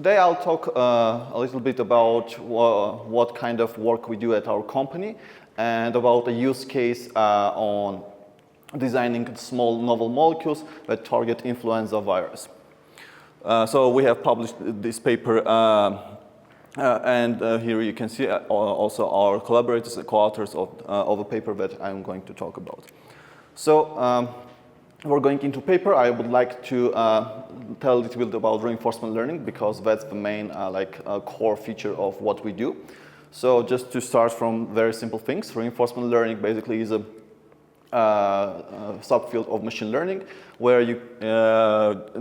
Today I'll talk a little bit about what kind of work we do at our company and about a use case on designing small novel molecules that target influenza virus. So we have published this paper and here you can see also our collaborators and co-authors of a paper that I'm going to talk about. So we're going into paper. I would like to tell a little bit about reinforcement learning because that's the main core feature of what we do. So just to start from very simple things, reinforcement learning basically is a subfield of machine learning where you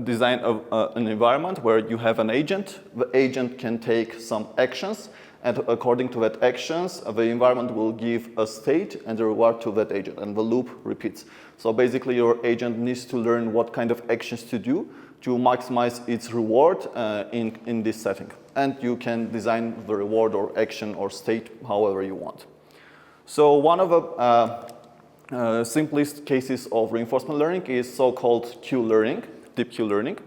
design an environment where you have an agent. The agent can take some actions, and according to that actions, the environment will give a state and a reward to that agent, and the loop repeats. So basically your agent needs to learn what kind of actions to do to maximize its reward in this setting. And you can design the reward or action or state however you want. So one of the simplest cases of reinforcement learning is so-called Q-learning, deep Q-learning,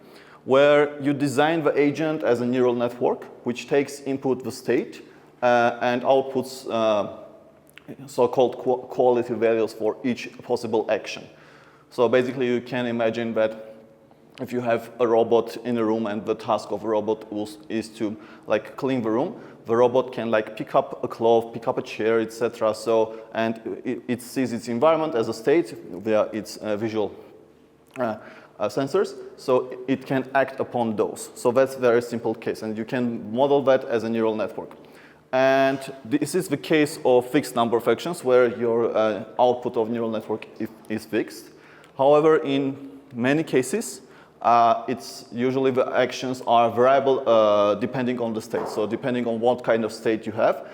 where you design the agent as a neural network, which takes input the state and outputs so-called quality values for each possible action. So basically you can imagine that if you have a robot in a room and the task of a robot is to clean the room, the robot can pick up a cloth, pick up a chair, etc. So, and it sees its environment as a state via its visual sensors, so it can act upon those. So that's a very simple case, and you can model that as a neural network. And this is the case of fixed number of actions where your output of neural network is fixed. However, in many cases, it's usually the actions are variable depending on the state. So depending on what kind of state you have,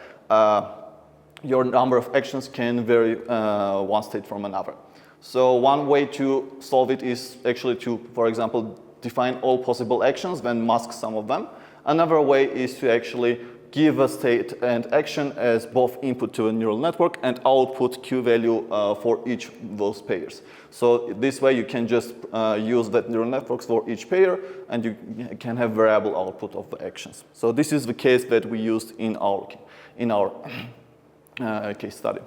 your number of actions can vary one state from another. So one way to solve it is actually to, for example, define all possible actions, then mask some of them. Another way is to actually give a state and action as both input to a neural network and output Q value for each of those pairs. So this way you can just use that neural networks for each pair and you can have variable output of the actions. So this is the case that we used in our case study.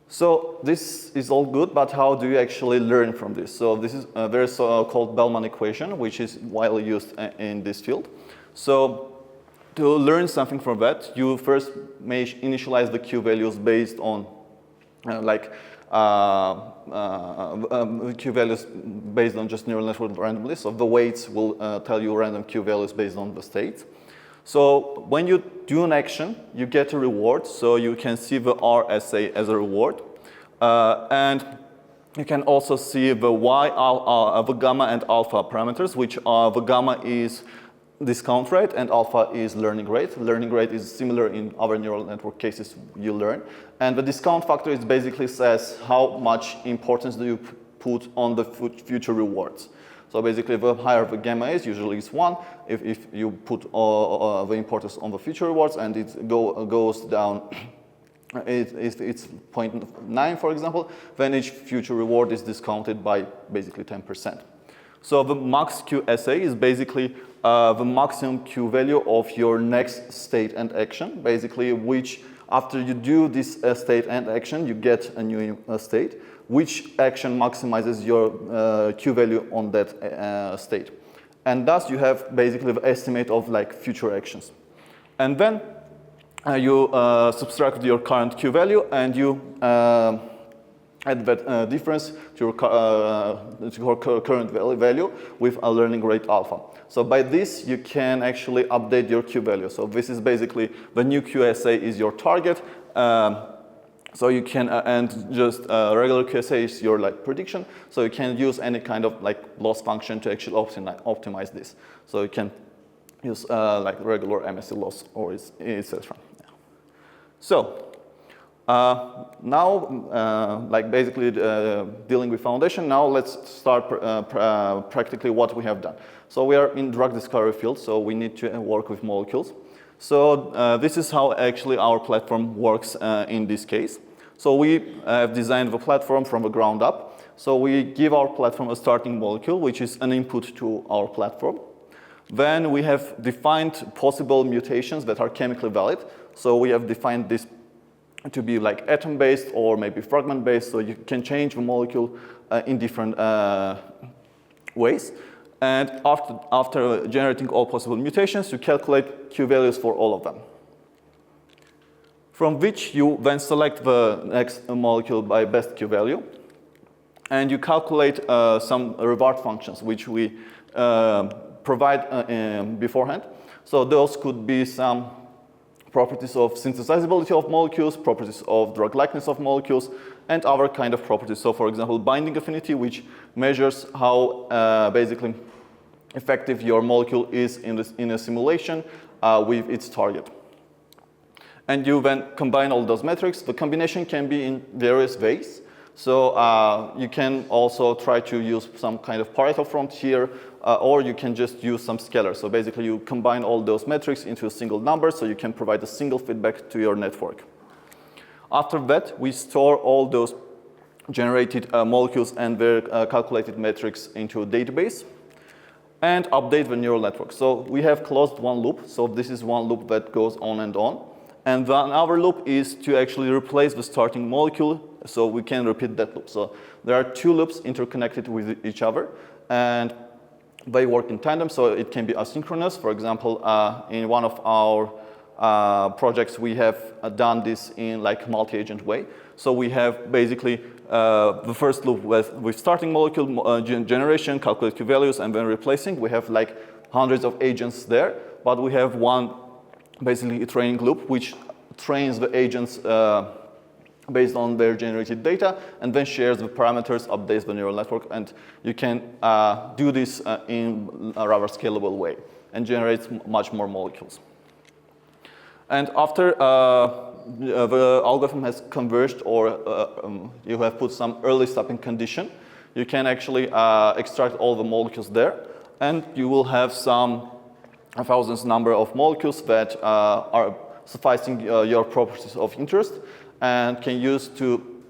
So this is all good, but how do you actually learn from this? So this is a very so-called Bellman equation, which is widely used in this field. So to learn something from that, you first may initialize the Q values based on Q values based on just neural network randomly. So the weights will tell you random Q values based on the state. So when you do an action, you get a reward. So you can see the RSA as a reward. And you can also see the the gamma and alpha parameters, which are the gamma is discount rate and alpha is learning rate. Learning rate is similar in other neural network cases you learn. And the discount factor is basically says how much importance do you put on the future rewards. So basically the higher the gamma is, usually it's 1. If you put the importance on the future rewards and it goes down, it's 0.9 for example, then each future reward is discounted by basically 10%. So the max QSA is basically the maximum Q value of your next state and action, basically which after you do this state and action, you get a new state, which action maximizes your Q value on that state. And thus you have basically the estimate of future actions. And then you subtract your current Q value and you add that difference to your current value with a learning rate alpha. So by this, you can actually update your Q value. So this is basically the new QSA is your target. So you can, and just regular QSA is your prediction. So you can use any kind of loss function to actually optimize this. So you can use regular MSE loss or etc. So now, basically dealing with foundation, now let's start practically what we have done. So we are in drug discovery field, so we need to work with molecules. So this is how actually our platform works in this case. So we have designed the platform from the ground up. So we give our platform a starting molecule, which is an input to our platform. Then we have defined possible mutations that are chemically valid. So we have defined this to be like atom-based or maybe fragment-based, so you can change the molecule in different ways. And after generating all possible mutations, you calculate Q values for all of them, from which you then select the next molecule by best Q value. And you calculate some reward functions, which we provide beforehand. So those could be some properties of synthesizability of molecules, properties of drug likeness of molecules, and other kind of properties. So for example, binding affinity, which measures how basically effective your molecule is in a simulation with its target. And you then combine all those metrics. The combination can be in various ways. So you can also try to use some kind of Pareto frontier, or you can just use some scalar. So basically you combine all those metrics into a single number, so you can provide a single feedback to your network. After that, we store all those generated molecules and their calculated metrics into a database and update the neural network. So we have closed one loop. So this is one loop that goes on and on. And then our loop is to actually replace the starting molecule, so we can repeat that loop. So there are two loops interconnected with each other, and they work in tandem, so it can be asynchronous. For example, in one of our projects, we have done this in like multi-agent way. So we have basically the first loop with starting molecule generation, calculate Q values, and then replacing. We have like hundreds of agents there, but we have one basically a training loop which trains the agents based on their generated data and then shares the parameters, updates the neural network, and you can do this in a rather scalable way and generates much more molecules. And after the algorithm has converged or you have put some early stopping condition, you can actually extract all the molecules there, and you will have some thousands number of molecules that are sufficing your properties of interest and can use to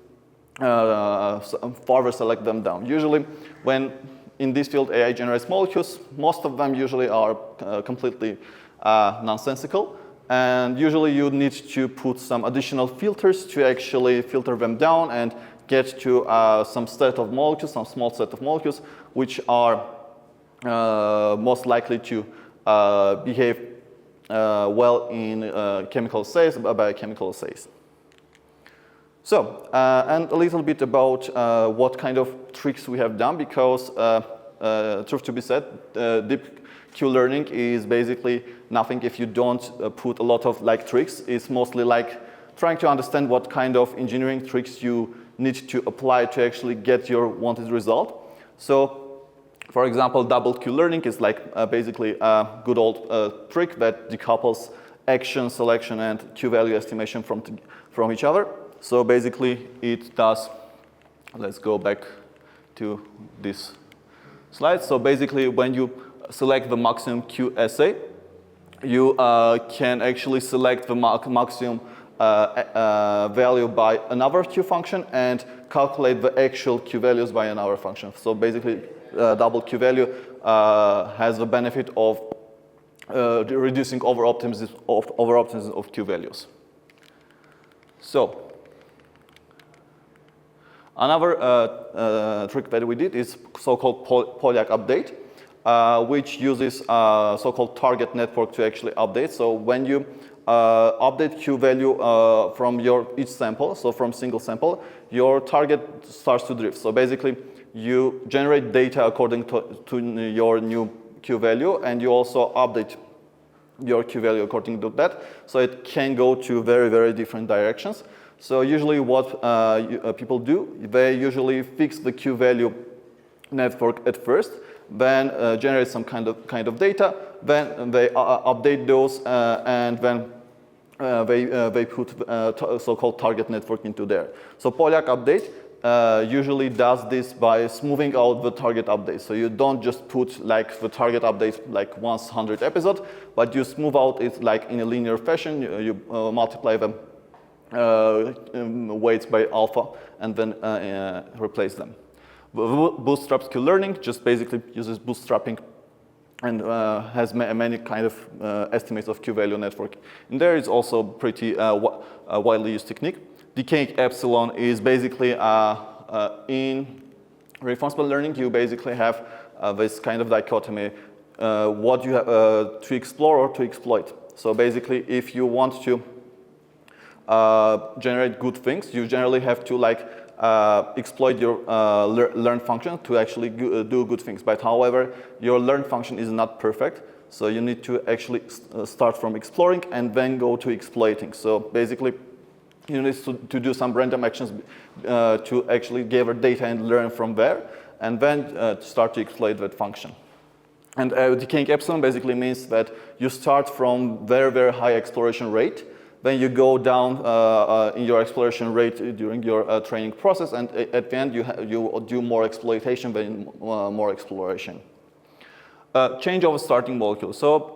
further select them down. Usually, when in this field AI generates molecules, most of them usually are completely nonsensical, and usually you need to put some additional filters to actually filter them down and get to some set of molecules, some small set of molecules, which are most likely to behave well in chemical assays, biochemical assays. So, and a little bit about what kind of tricks we have done, because truth to be said, deep Q learning is basically nothing if you don't put a lot of like tricks. It's mostly like trying to understand what kind of engineering tricks you need to apply to actually get your wanted result. So, for example, double Q learning is like basically a good old trick that decouples action selection and Q value estimation from each other. So basically it does, let's go back to this slide. So basically when you select the maximum Q assay, you can actually select the maximum value by another Q function and calculate the actual Q values by another function. So basically double Q value has the benefit of reducing over-optimism of Q values. So another trick that we did is so-called Polyak update, which uses so-called target network to actually update. So when you update Q value from each sample, so from single sample, your target starts to drift. So basically, you generate data according to your new Q value, and you also update your Q value according to that. So it can go to very, very different directions. So usually what people do, they usually fix the Q value network at first, then generate some kind of data, then they update those, and then they put so-called target network into there. So Polyak update usually does this by smoothing out the target update. So you don't just put like the target update like once 100 episodes, but you smooth out it like in a linear fashion. You multiply them weights by alpha and then replace them. Bootstrap Q learning just basically uses bootstrapping and has many kind of estimates of Q-value network. And there is also pretty widely used technique. Decaying epsilon is basically in reinforcement learning, you basically have this kind of dichotomy, what you have to explore or to exploit. So basically, if you want to generate good things, you generally have to exploit your learn function to actually do good things. But however, your learn function is not perfect, so you need to actually start from exploring and then go to exploiting. So basically, you need to do some random actions to actually gather data and learn from there, and then start to exploit that function. And decaying epsilon basically means that you start from very, very high exploration rate, then you go down in your exploration rate during your training process, and at the end you do more exploitation than more exploration. Change of a starting molecule. So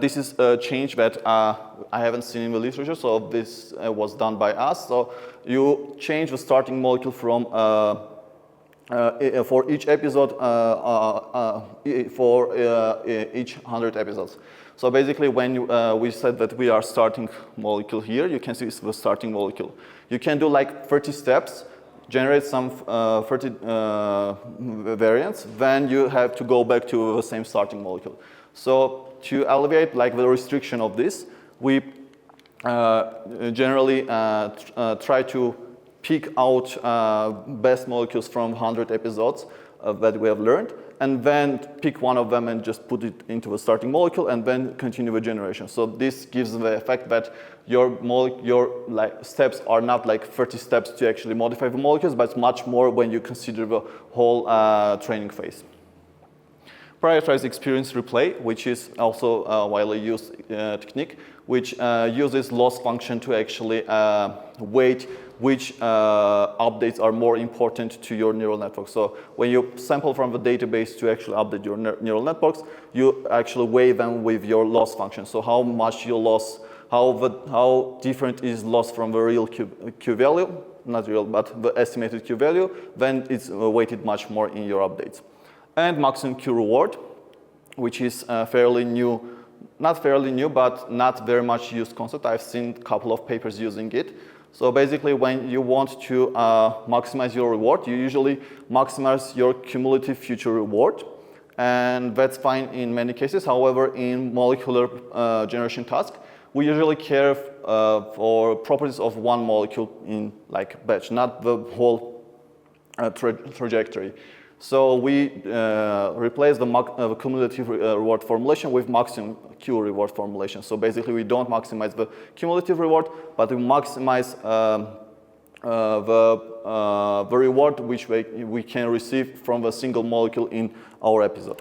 this is a change that I haven't seen in the literature, so this was done by us. So you change the starting molecule from for each episode for each 100 episodes. So basically, when we said that we are starting molecule here, you can see it's the starting molecule. You can do like 30 steps, generate some 30 variants, then you have to go back to the same starting molecule. So to alleviate the restriction of this, we generally try to pick out best molecules from 100 episodes that we have learned, and then pick one of them and just put it into a starting molecule and then continue the generation. So this gives the effect that your steps are not like 30 steps to actually modify the molecules, but much more when you consider the whole training phase. Prioritized experience replay, which is also a widely used technique, which uses loss function to actually weight which updates are more important to your neural network. So when you sample from the database to actually update your neural networks, you actually weigh them with your loss function. So how much your loss, how different is loss from the real Q value, not real, but the estimated Q value, then it's weighted much more in your updates. And maximum Q reward, which is fairly new, not fairly new, but not very much used concept. I've seen a couple of papers using it. So basically, when you want to maximize your reward, you usually maximize your cumulative future reward. And that's fine in many cases. However, in molecular generation task, we usually care for properties of one molecule in batch, not the whole trajectory. So we replace the cumulative reward formulation with maximum Q reward formulation. So basically, we don't maximize the cumulative reward, but we maximize the reward which we can receive from a single molecule in our episode.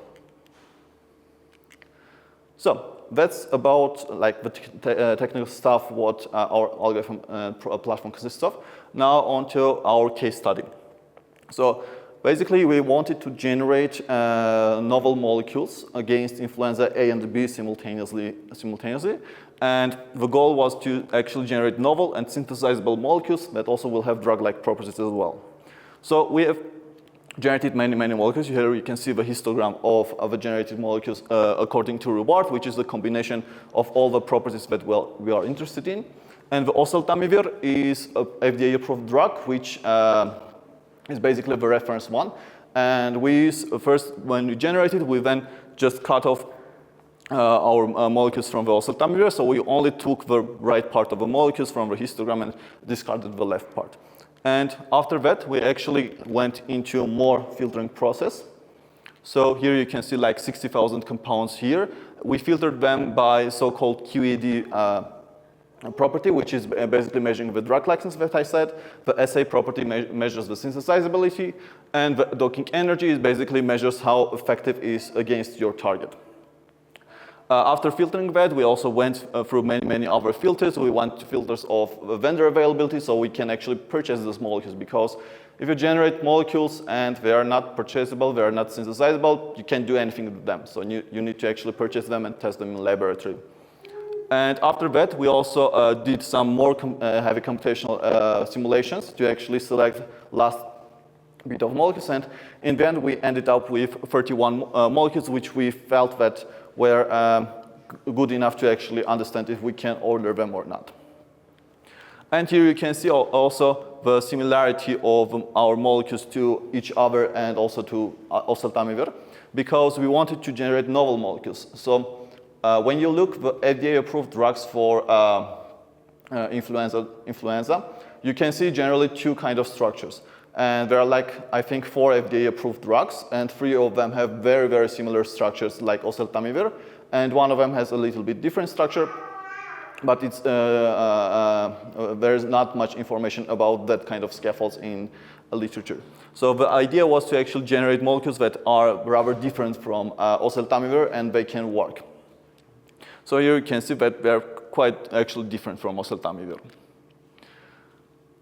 So that's about the technical stuff what our algorithm platform consists of. Now on to our case study. So basically, we wanted to generate novel molecules against influenza A and B simultaneously. And the goal was to actually generate novel and synthesizable molecules that also will have drug-like properties as well. So we have generated many molecules. Here you can see the histogram of the generated molecules according to reward, which is the combination of all the properties that we are interested in. And the oseltamivir is an FDA-approved drug, which is basically the reference one. And we use, first, when we generate it, we then just cut off our molecules from the oseltamivir. So we only took the right part of the molecules from the histogram and discarded the left part. And after that, we actually went into a more filtering process. So here you can see 60,000 compounds here. We filtered them by so-called QED property, which is basically measuring the drug likeness that I said. The assay property measures the synthesizability, and the docking energy basically measures how effective it is against your target. After filtering that, we also went through many other filters. We went to filters of vendor availability, so we can actually purchase those molecules, because if you generate molecules and they are not purchasable, they are not synthesizable, you can't do anything with them. So you need to actually purchase them and test them in laboratory. And after that, we also did some more heavy computational simulations to actually select last bit of molecules, and in the end we ended up with 31 molecules which we felt that were good enough to actually understand if we can order them or not. And here you can see also the similarity of our molecules to each other and also to oseltamivir, because we wanted to generate novel molecules. So when you look the FDA-approved drugs for influenza, you can see generally two kind of structures. And there are like, I think, 4 FDA-approved drugs, and 3 of them have very, very similar structures like oseltamivir, and one of them has a little bit different structure, but it's, there's not much information about that kind of scaffolds in literature. So the idea was to actually generate molecules that are rather different from oseltamivir, and they can work. So here you can see that they're quite actually different from oseltamivir.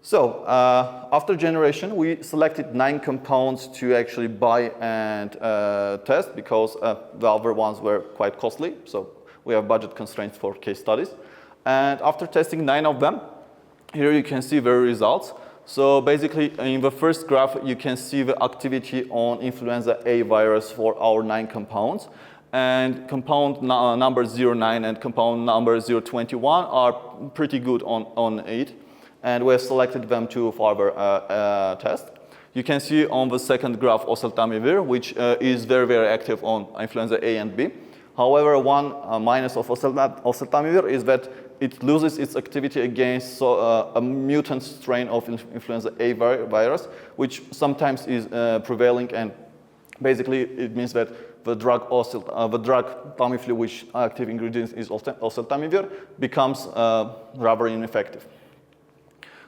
So after generation, we selected 9 compounds to actually buy and test, because the other ones were quite costly. So we have budget constraints for case studies. And after testing 9 of them, here you can see the results. So basically, in the first graph, you can see the activity on influenza A virus for our 9 compounds. And compound number 09 and compound number 021 are pretty good on it. And we have selected them to further test. You can see on the second graph oseltamivir, which is very, very active on influenza A and B. However, one minus of oseltamivir is that it loses its activity against a mutant strain of influenza A virus, which sometimes is prevailing, and basically it means that the drug Tamiflu, which active ingredient is oseltamivir, becomes rather ineffective.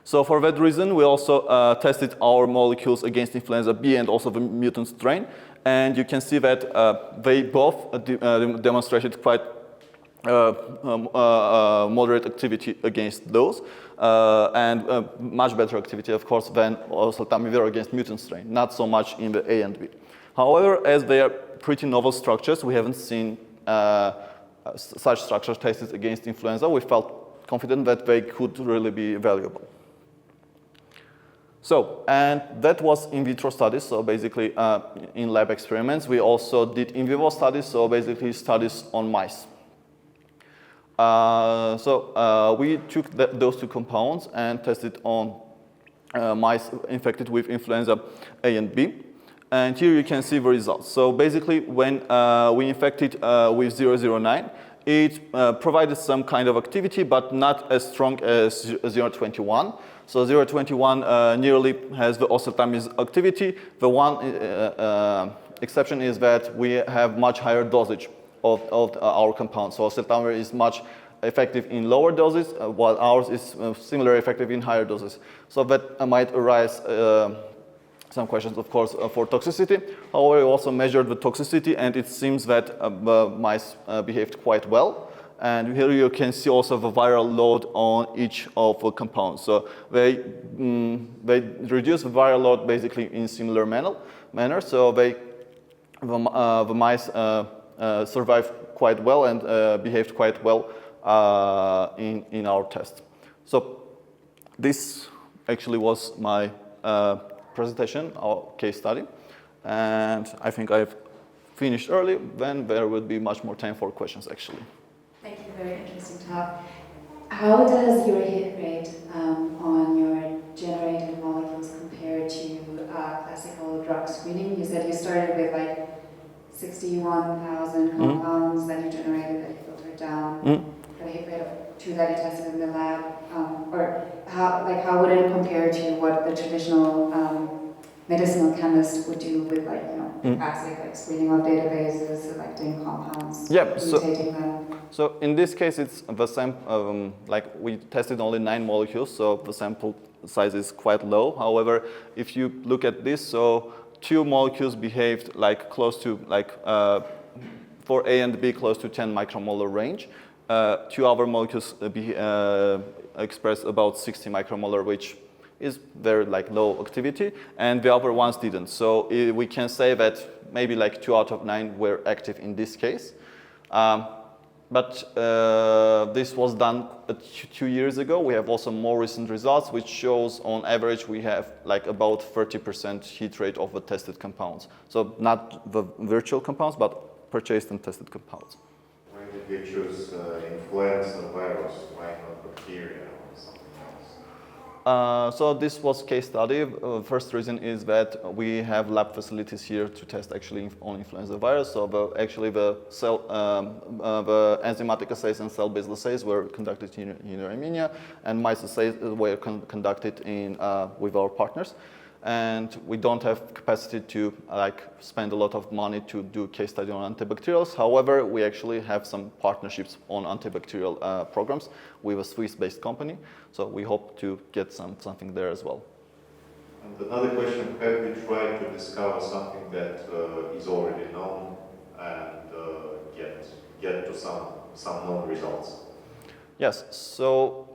So for that reason, we also tested our molecules against influenza B and also the mutant strain. And you can see that they both demonstrated quite moderate activity against those, and much better activity, of course, than oseltamivir against mutant strain, not so much in the A and B. However, as they are pretty novel structures, we haven't seen such structures tested against influenza. We felt confident that they could really be valuable. So, and that was in vitro studies, so basically in lab experiments. We also did in vivo studies, so basically studies on mice. We took those 2 compounds and tested on mice infected with influenza A and B. And here you can see the results. So basically, when we infected with 009, it provided some kind of activity, but not as strong as 021. So 021 nearly has the oseltamivir activity. The one exception is that we have much higher dosage of our compound. So oseltamivir is much effective in lower doses, while ours is similarly effective in higher doses. So that might arise some questions, of course, for toxicity. However, we also measured the toxicity, and it seems that the mice behaved quite well. And here you can see also the viral load on each of the compounds. So they reduce the viral load basically in similar manner. So the mice survived quite well and behaved quite well in our test. So this actually was my presentation, our case study. And I think I've finished early. Then there will be much more time for questions, actually. Thank you, very interesting talk. How does your hit rate on your generated molecules compare to classical drug screening? You said you started with like 61,000 compounds that you generated that you filtered down. The hit rate of 2 that you tested in the lab, or how would it compare to what the traditional medicinal chemist would do with classic screening of databases, selecting compounds, mutating them? So in this case, it's the same. We tested only 9 molecules, so the sample size is quite low. However, if you look at this, so 2 molecules behaved close to for A and B close to 10 micromolar range. 2 other molecules express about 60 micromolar, which is very low activity, and the other ones didn't. So we can say that maybe 2 out of 9 were active in this case. But this was done 2 years ago. We have also more recent results, which shows on average we have like about 30% hit rate of the tested compounds. So not the virtual compounds, but purchased and tested compounds. Why did you choose influenza virus? Why not bacteria or something else? So this was case study. First reason is that we have lab facilities here to test actually on influenza virus. So the enzymatic assays and cell-based assays were conducted in Armenia, and mice assays were conducted with our partners. And we don't have capacity to spend a lot of money to do case study on antibacterials. However, we actually have some partnerships on antibacterial programs with a Swiss-based company. So we hope to get something there as well. And another question, have you tried to discover something that is already known and get to some known results? Yes, so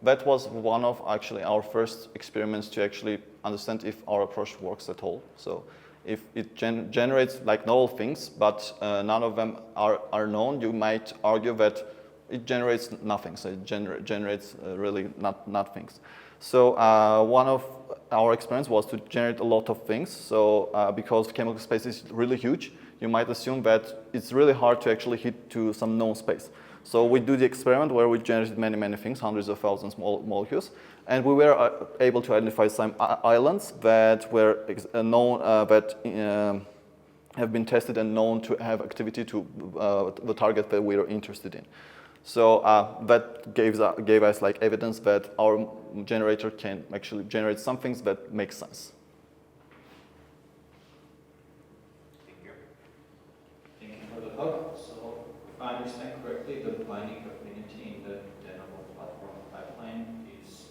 that was one of actually our first experiments to actually understand if our approach works at all. So if it generates like novel things, but none of them are known, you might argue that it generates nothing. So it generates really not things. So one of our experiments was to generate a lot of things. So because chemical space is really huge, you might assume that it's really hard to actually hit to some known space. So we do the experiment where we generated many things, hundreds of thousands of molecules, and we were able to identify some islands that were known have been tested and known to have activity to the target that we are interested in. So that gave us like evidence that our generator can actually generate some things that make sense. Thank you. Thank you for the talk. So if I understand correctly, the binding affinity in the Denovo platform pipeline is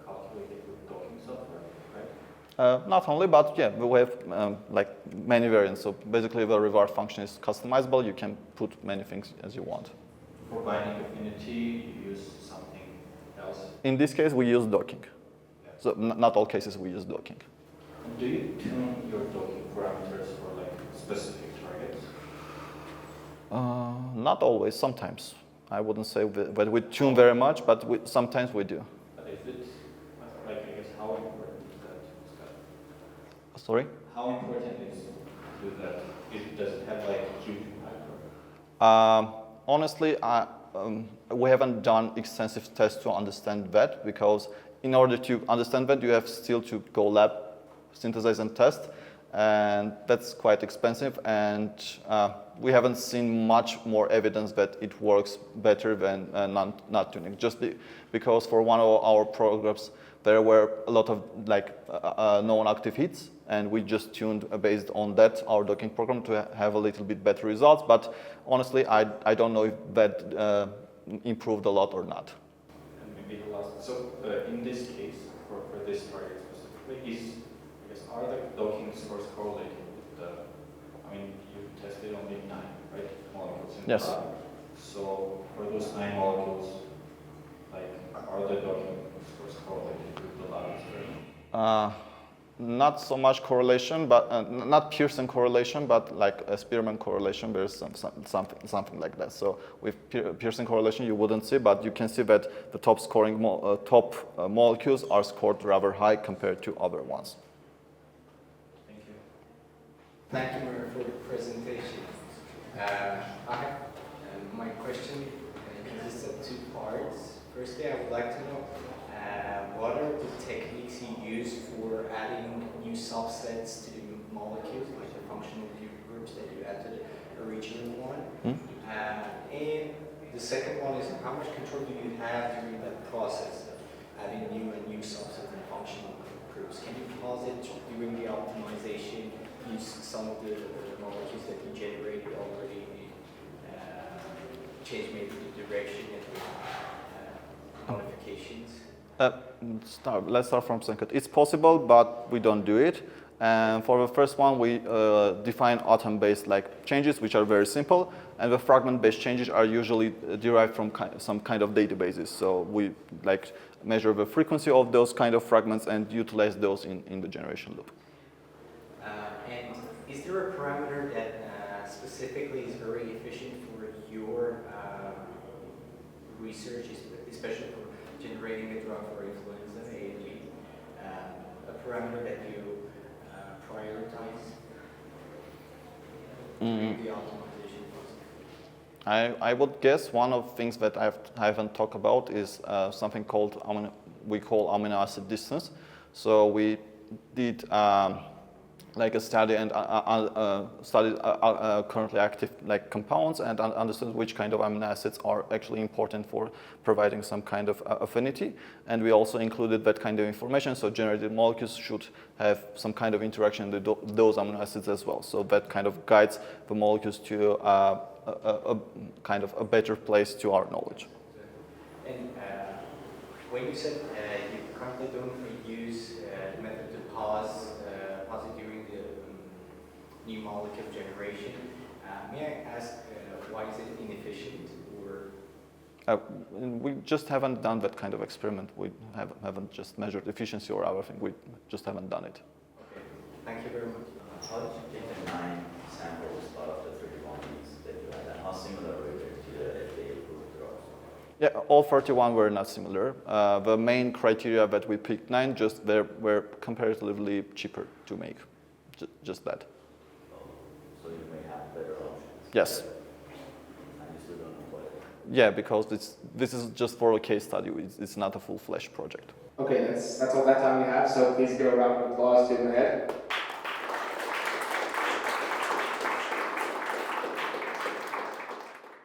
calculated with docking software, right? Not only, but yeah, we have like many variants. So basically, the reward function is customizable. You can put many things as you want. For binding affinity, you use something else? In this case, we use docking. Yeah. So not all cases we use docking. Do you tune your docking parameters for like specific targets? Not always. Sometimes. I wouldn't say that we tune very much, but sometimes we do. But if it's like, I guess, how important is that? Sorry? How important is to do that? Does it have like a huge impact? Honestly, we haven't done extensive tests to understand that, because in order to understand that, you have still to go lab, synthesize and test, and that's quite expensive, and we haven't seen much more evidence that it works better than not tuning. Just because for one of our programs, there were a lot of known active hits, and we just tuned based on that our docking program to have a little bit better results. But honestly, I don't know if that improved a lot or not. And maybe the last. So in this case, for this target specifically, are the docking scores correlated with the? I mean, you tested only 9, right, molecules in the Yes. lab. So for those 9 molecules, like, are the docking scores correlated with the lab experiment? Not so much correlation, but not Pearson correlation, but like a Spearman correlation. There's something like that. So with Pearson correlation, you wouldn't see, but you can see that the top scoring molecules are scored rather high compared to other ones. Thank you. Thank you, Mher, for your presentation. My question consists of 2 parts. Firstly, I would like to know what are the techniques you use for adding new subsets to the molecules, like the functional groups that you add to the original one? And the second one is, how much control do you have during that process of adding new subsets and functional groups? Can you pause it during the optimization, use some of the molecules that you generated already, change maybe the direction and modifications? Let's start from second. It's possible, but we don't do it. And for the first one, we define atom-based changes, which are very simple, and the fragment-based changes are usually derived from some kind of databases. So we measure the frequency of those kind of fragments and utilize those in the generation loop. And is there a parameter that specifically is very doing the optimization process? I would guess one of the things that I haven't talked about is something called we call amino acid distance. So we did like a study and studied currently active like compounds and understood which kind of amino acids are actually important for providing some kind of affinity. And we also included that kind of information. So generated molecules should have some kind of interaction with those amino acids as well. So that kind of guides the molecules to a kind of a better place to our knowledge. And when you said you currently don't use the method to pause it during the new molecule generation, may I ask why is it inefficient? Or We just haven't done that kind of experiment. We haven't just measured efficiency or other thing. We just haven't done it. okay, thank you very much. How did you take the 9 samples out of the 31 weeks that you had, and how similar were they to the FDA-approved drugs? Yeah, all 31 were not similar. The main criteria that we picked 9 just they were comparatively cheaper to make. Just that. So you may have better options. Yes. And you still don't know what. Yeah, because this is just for a case study. It's not a full-fledged project. Okay, that's all that time we have, so please give a round of applause to Mher.